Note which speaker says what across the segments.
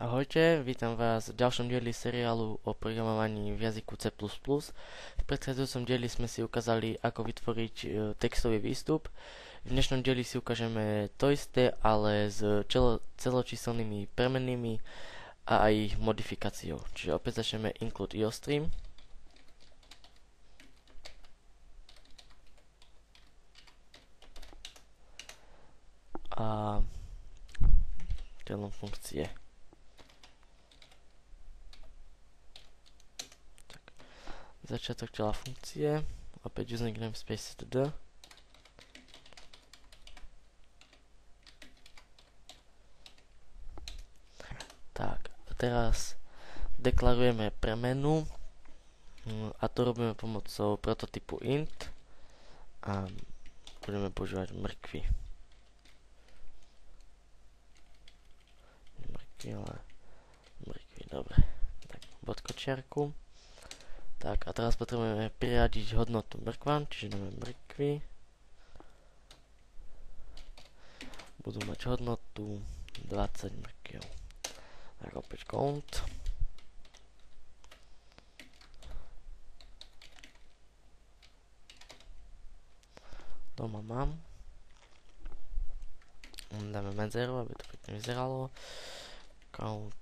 Speaker 1: Ahojte, vítam vás v ďalšom dieli seriálu o programovaní v jazyku C++. V predchádzajúcom dieli sme si ukázali, ako vytvoriť textový výstup. V dnešnom dieli si ukážeme to isté, ale s celočíselnými premennými a aj ich modifikáciou. Čiže opäť začneme include iostream. A delom funkcie. Začiatok tela funkcie, opäť using namespace std. Tak, a teraz deklarujeme premenu a to robíme pomocou prototypu int a budeme používať mrkvy. Mrkvy, dobre. Tak, bodkočiarku. Tak, a teraz potrebujeme priradiť hodnotu mrkvam, čiže dáme mrkvy. Budú mať hodnotu 20 mrkiev. Tak opäť count. Doma mám. Dáme medzeru, aby to pekne vyzeralo. Count.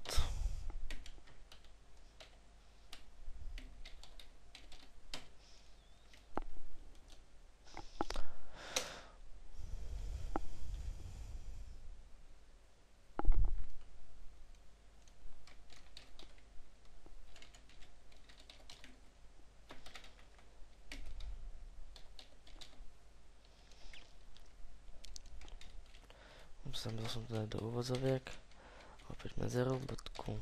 Speaker 1: Zabil som to do úvodzoviek. Opäť medzeru, bodku.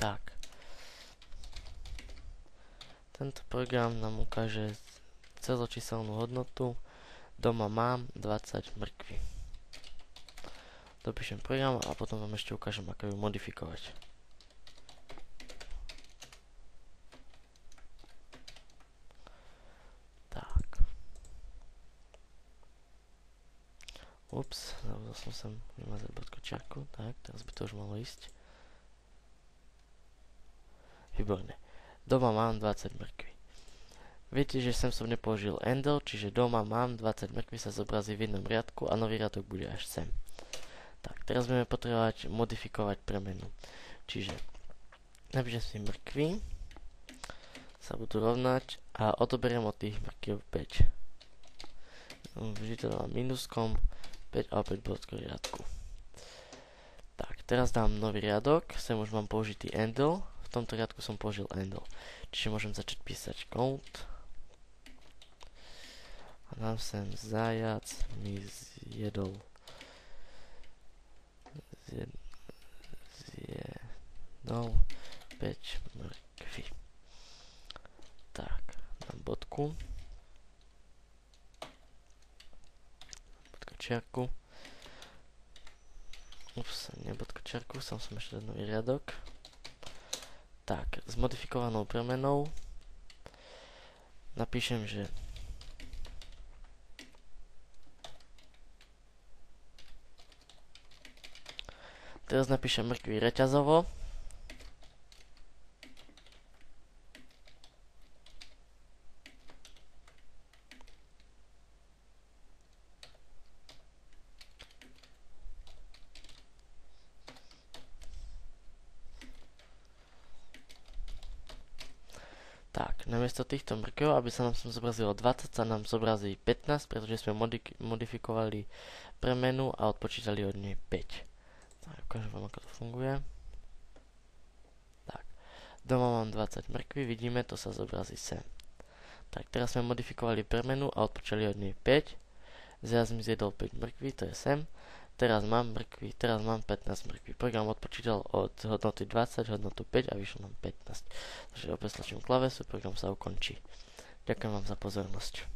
Speaker 1: Tak. Tento program nám ukáže celočíselnú hodnotu. Doma mám 20 mrkví. Dopíšem program a potom vám ešte ukážem, ako ju modifikovať. Ups, zabudol som sem vymazať bodkočiarku. Tak, teraz by to už malo ísť. Výborne. Doma mám 20 mrkví. Viete, že sem som nepoužil handle, čiže doma mám 20 mrkví sa zobrazí v jednom riadku a nový riadok bude až sem. Tak, teraz budeme potrebovať modifikovať premenu. Čiže napíšem si mrkvy sa budú rovnať a odoberiem od tých mrkiev 5. Vždy to dám minuskom 5 a opäť bodko riadku. Tak, teraz dám nový riadok, sem už mám použitý handle, v tomto riadku som použil handle, čiže môžem začať písať count a dám sem zajac mi zjedol 5 mrkví. Tak, dám bodku. Čiarku. Ups, nie bodkočiarku, som ešte nový riadok. Tak, s modifikovanou premenou napíšem, že teraz napíšem mrkvy reťazovo. Tak, namiesto týchto mrkov, aby sa nám sem zobrazilo 20, sa nám zobrazí 15, pretože sme modifikovali premenu a odpočítali od nej 5. Tak, ukážem vám, ako to funguje. Tak, doma mám 20 mrkví, vidíme, to sa zobrazí sem. Tak, teraz sme modifikovali premenu a odpočítali od nej 5. Zraz mi zjedol 5 mrkví, to je sem. Teraz mám 15 mrkví. Program odpočítal od hodnoty 20, hodnotu 5 a vyšlo nám 15. Takže opäť stlačím klavesu, program sa ukončí. Ďakujem vám za pozornosť.